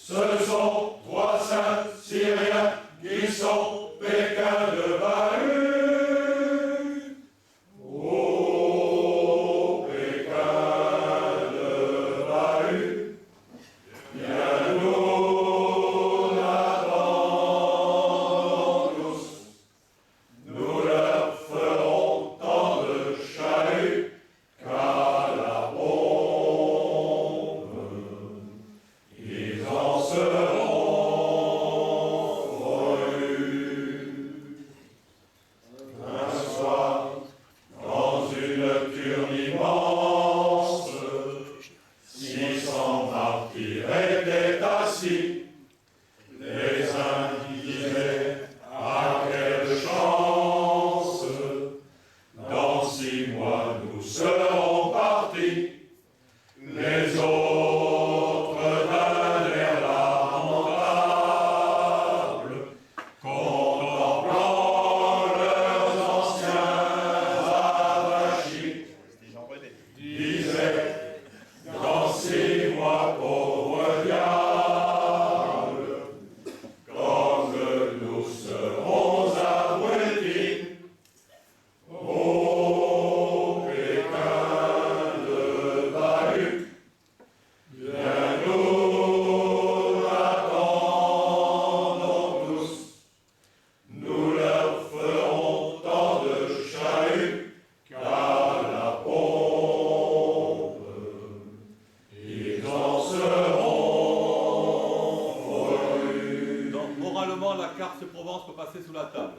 Ce sont 300 Syriens qui sont Pékin de Bahut. Oh, Pékin de Bahut, viens nous l'attendons tous. Nous leur ferons tant de chahuts qu'à la pompe, ils en seront revenus. Un soir, dans une nocturne immense, 600 martyrs étaient assis. Les uns disaient: ah, quelle chance! Dans 6 mois nous serons partis. Les autres d'un air lamentable, contemplant leurs anciens avachis, disaient: dans 6 mois, pauvres diables, comme nous serons abrutis. Oh, Pékin de Bahut, viens nous l'attendons tous. Nous leur ferons tant de chahuts qu'à la pompe, ils en seront revenus. Donc, moralement, la carte de Provence peut passer sous la table.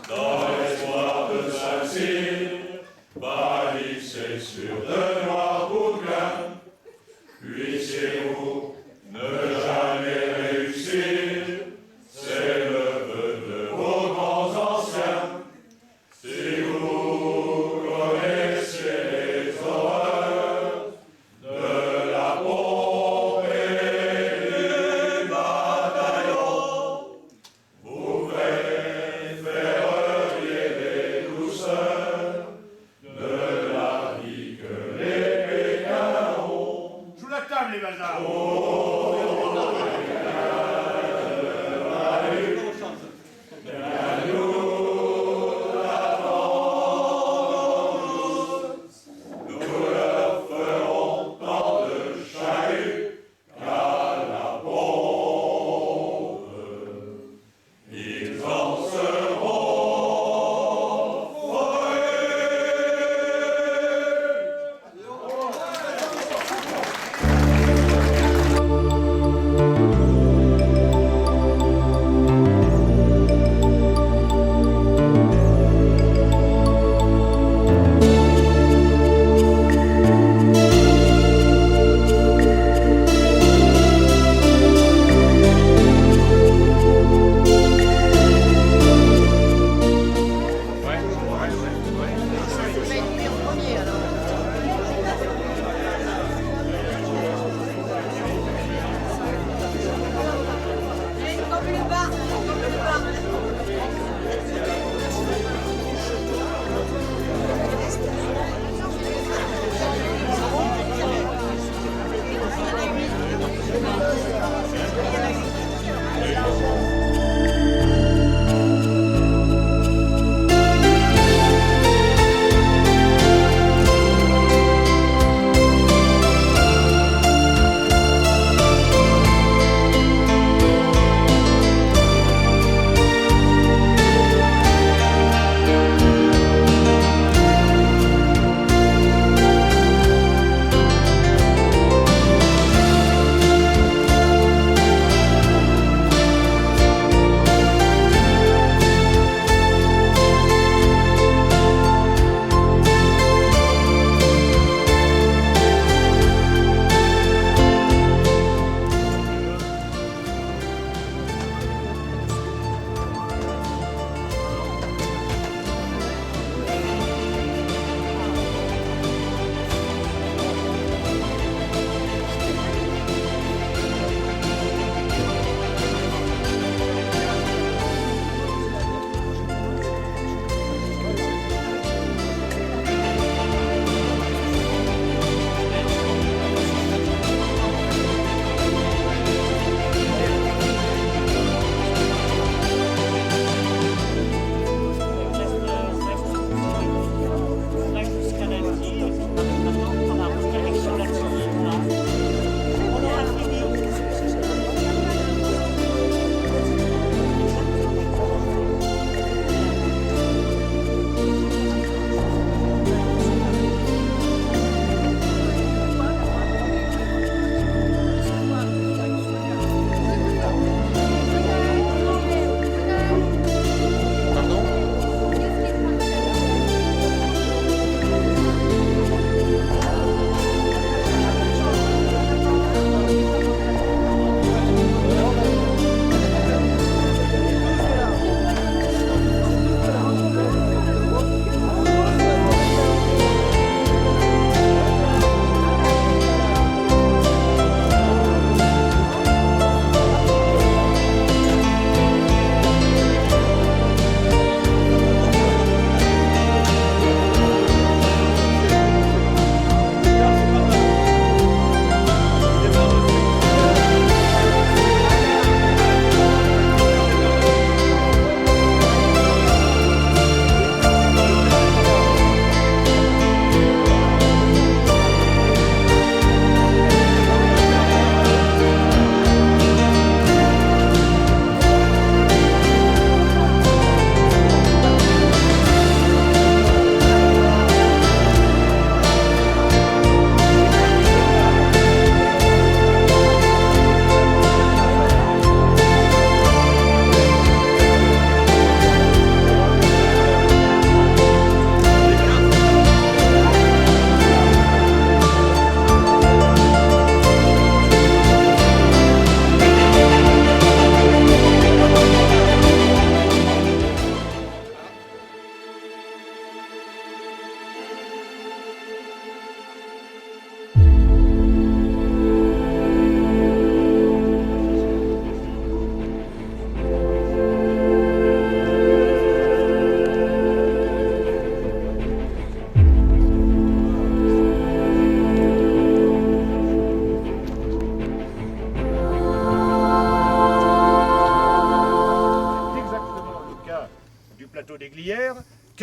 Dans l'espoir de Saint-Cyr, balisé sur de noirs bouquins, puissiez-vous ne jamais réussir, c'est le vœu de vos grands anciens. Si vous connaissiez les horreurs de la pompe et du bataillon, vous préféreriez les douceurs de la vie que les Pékins ont. Sous la table, les bazars. Nous leur ferons tant de chahuts qu'à la pompe, ils en seront revenus.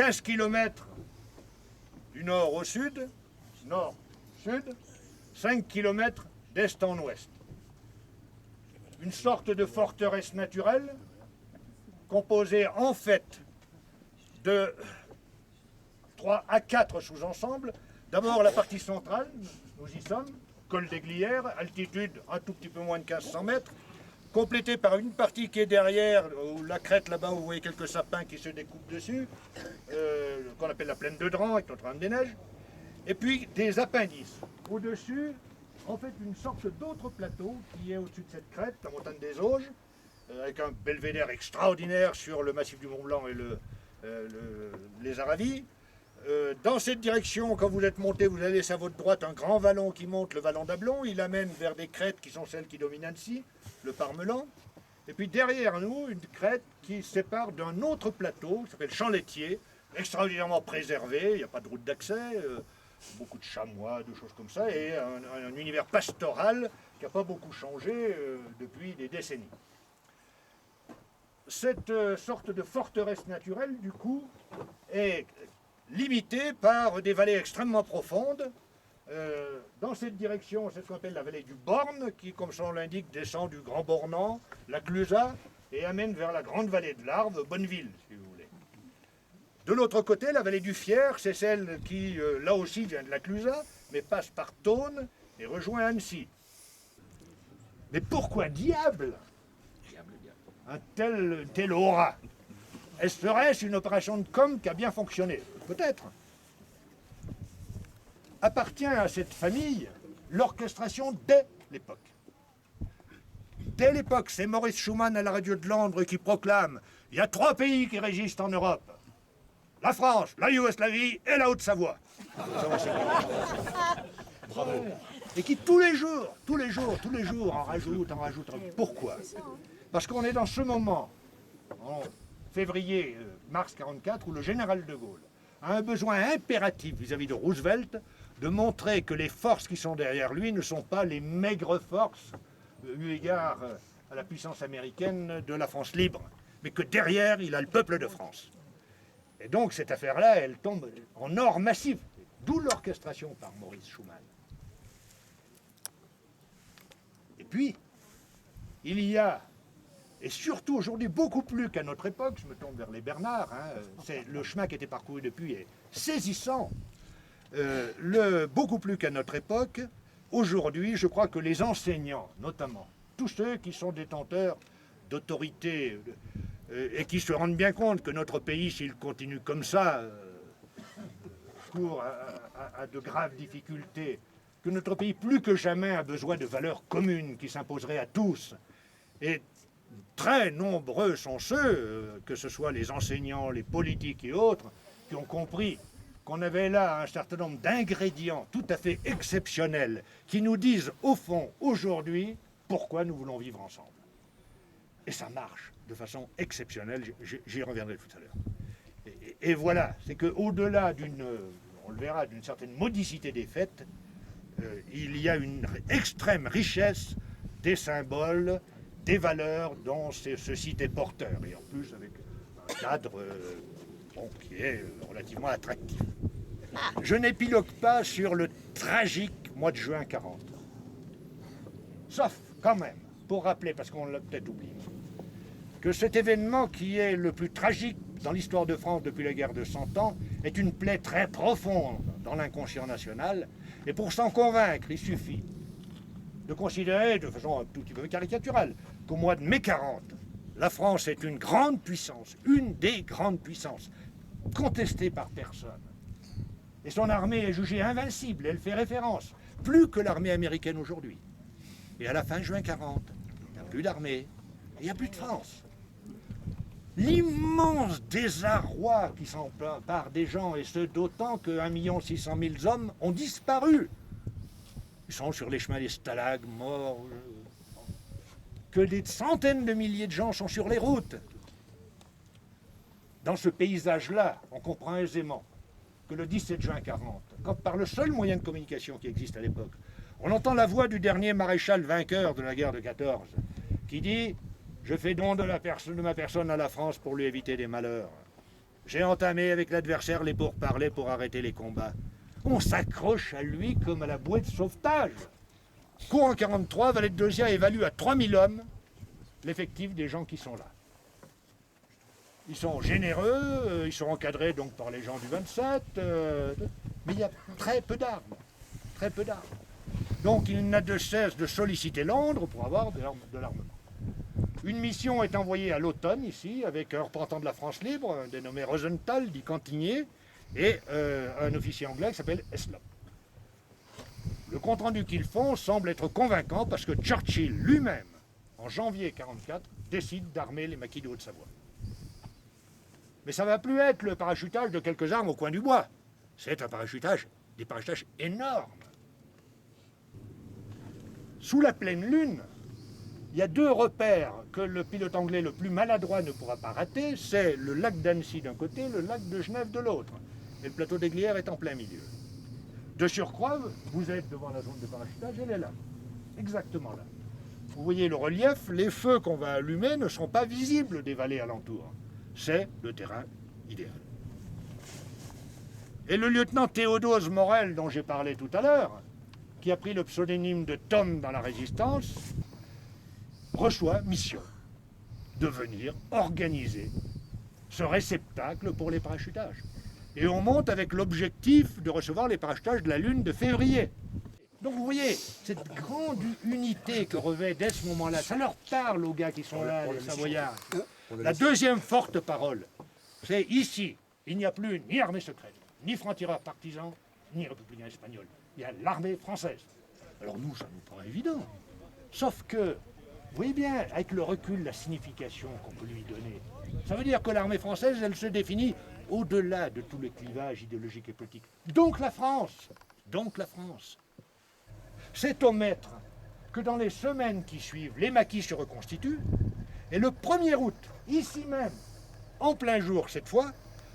15 km du nord au sud, nord-sud, 5 km d'est en ouest. Une sorte de forteresse naturelle composée en fait de 3 à 4 sous-ensembles. D'abord la partie centrale, nous y sommes, col des Glières, altitude un tout petit peu moins de 1500 mètres, complétée par une partie qui est derrière, où la crête là-bas, où vous voyez quelques sapins qui se découpent dessus, qu'on appelle la plaine de Dran avec Notre-Dame des Neiges, et puis des appendices. Au-dessus, en fait, une sorte d'autre plateau qui est au-dessus de cette crête, la montagne des Auges, avec un belvédère extraordinaire sur le massif du Mont-Blanc et les Aravis. Dans cette direction, quand vous êtes monté, vous allez laisser à votre droite un grand vallon qui monte, le vallon d'Ablon. Il amène vers des crêtes qui sont celles qui dominent Annecy, le Parmelan. Et puis derrière nous, une crête qui sépare d'un autre plateau, qui s'appelle Champ-Laitier, extraordinairement préservé, il n'y a pas de route d'accès, beaucoup de chamois, de choses comme ça, et un univers pastoral qui n'a pas beaucoup changé depuis des décennies. Cette sorte de forteresse naturelle, du coup, est limitée par des vallées extrêmement profondes. Dans cette direction, c'est ce qu'on appelle la vallée du Borne, qui, comme son nom l'indique, descend du Grand Bornand, la Clusaz, et amène vers la grande vallée de l'Arve, Bonneville, si vous voulez. De l'autre côté, la vallée du Fier, c'est celle qui, là aussi, vient de la Clusaz, mais passe par Thônes et rejoint Annecy. Mais pourquoi diable un tel aura? Serait-ce une opération de com qui a bien fonctionné? Peut-être. Appartient à cette famille l'orchestration dès l'époque. Dès l'époque, c'est Maurice Schumann à la radio de Londres qui proclame « Il y a 3 pays qui résistent en Europe. La France, la Yougoslavie et la Haute-Savoie. » Et qui tous les jours, en rajoute. Pourquoi? Parce qu'on est dans ce moment, en février, mars 1944, où le général de Gaulle a un besoin impératif vis-à-vis de Roosevelt de montrer que les forces qui sont derrière lui ne sont pas les maigres forces, eu égard à la puissance américaine de la France libre, mais que derrière, il a le peuple de France. Et donc cette affaire-là, elle tombe en or massif, d'où l'orchestration par Maurice Schumann. Et puis, il y a, et surtout aujourd'hui, beaucoup plus qu'à notre époque, je me tourne vers les Bernard, c'est le chemin qui a été parcouru depuis est saisissant, beaucoup plus qu'à notre époque. Aujourd'hui, je crois que les enseignants, notamment, tous ceux qui sont détenteurs d'autorité et qui se rendent bien compte que notre pays, s'il continue comme ça, court à de graves difficultés, que notre pays, plus que jamais, a besoin de valeurs communes qui s'imposeraient à tous. Et très nombreux sont ceux, que ce soit les enseignants, les politiques et autres, qui ont compris qu'on avait là un certain nombre d'ingrédients tout à fait exceptionnels qui nous disent, au fond, aujourd'hui, pourquoi nous voulons vivre ensemble. Et ça marche de façon exceptionnelle, j'y reviendrai tout à l'heure. Et voilà, c'est qu'au-delà on le verra, d'une certaine modicité des fêtes, il y a une extrême richesse des symboles, des valeurs dont ce site est porteur, et en plus avec un cadre qui est relativement attractif. Je n'épilogue pas sur le tragique mois de juin 40. Sauf, quand même, pour rappeler, parce qu'on l'a peut-être oublié, que cet événement qui est le plus tragique dans l'histoire de France depuis la guerre de 100 ans est une plaie très profonde dans l'inconscient national, et pour s'en convaincre, il suffit de considérer, de façon un tout petit peu caricaturale, qu'au mois de mai 40, la France est une grande puissance, une des grandes puissances, contestée par personne. Et son armée est jugée invincible, elle fait référence, plus que l'armée américaine aujourd'hui. Et à la fin juin 40, il n'y a plus d'armée, il n'y a plus de France. L'immense désarroi qui s'empare des gens, et ce d'autant que 1 600 000 hommes ont disparu. Ils sont sur les chemins des stalags, morts, que des centaines de milliers de gens sont sur les routes. Dans ce paysage-là, on comprend aisément que le 17 juin 40, quand par le seul moyen de communication qui existe à l'époque, on entend la voix du dernier maréchal vainqueur de la guerre de 14, qui dit « Je fais don de ma personne à la France pour lui éviter des malheurs ». J'ai entamé avec l'adversaire les pourparlers pour arrêter les combats. On s'accroche à lui comme à la bouée de sauvetage. Courant 43, Valette d'Ozia évalue à 3000 hommes l'effectif des gens qui sont là. Ils sont généreux, ils sont encadrés donc par les gens du 27, mais il y a très peu d'armes. Très peu d'armes. Donc il n'a de cesse de solliciter Londres pour avoir de l'armement. Une mission est envoyée à l'automne ici, avec un représentant de la France libre, dénommé Rosenthal, dit Cantinier, et un officier anglais qui s'appelle Heslop. Le compte-rendu qu'ils font semble être convaincant parce que Churchill lui-même, en janvier 1944, décide d'armer les maquis de Haute-Savoie. Mais ça ne va plus être le parachutage de quelques armes au coin du bois. C'est un parachutage, des parachutages énormes. Sous la pleine lune, il y a deux repères que le pilote anglais le plus maladroit ne pourra pas rater. C'est le lac d'Annecy d'un côté, le lac de Genève de l'autre. Et le plateau des Glières est en plein milieu. De surcroît, vous êtes devant la zone de parachutage, elle est là. Exactement là. Vous voyez le relief, les feux qu'on va allumer ne seront pas visibles des vallées alentours. C'est le terrain idéal. Et le lieutenant Théodose Morel, dont j'ai parlé tout à l'heure, qui a pris le pseudonyme de Tom dans la Résistance, reçoit mission de venir organiser ce réceptacle pour les parachutages. Et on monte avec l'objectif de recevoir les parachutages de la Lune de février. Donc vous voyez, cette grande unité que revêt dès ce moment-là, ça leur parle aux gars qui sont là, les Savoyards. La deuxième forte parole, c'est ici, il n'y a plus ni armée secrète, ni francs-tireurs partisans, ni républicains espagnols. Il y a l'armée française. Alors nous, ça nous paraît évident. Sauf que, vous voyez bien, avec le recul, la signification qu'on peut lui donner, ça veut dire que l'armée française, elle se définit au-delà de tous les clivages idéologiques et politiques. Donc la France, c'est au maître que dans les semaines qui suivent, les maquis se reconstituent, et le 1er août, ici même, en plein jour cette fois,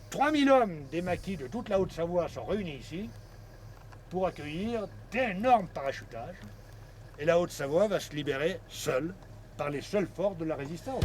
3000 hommes des maquis de toute la Haute-Savoie sont réunis ici pour accueillir d'énormes parachutages, et la Haute-Savoie va se libérer seule par les seules forces de la résistance.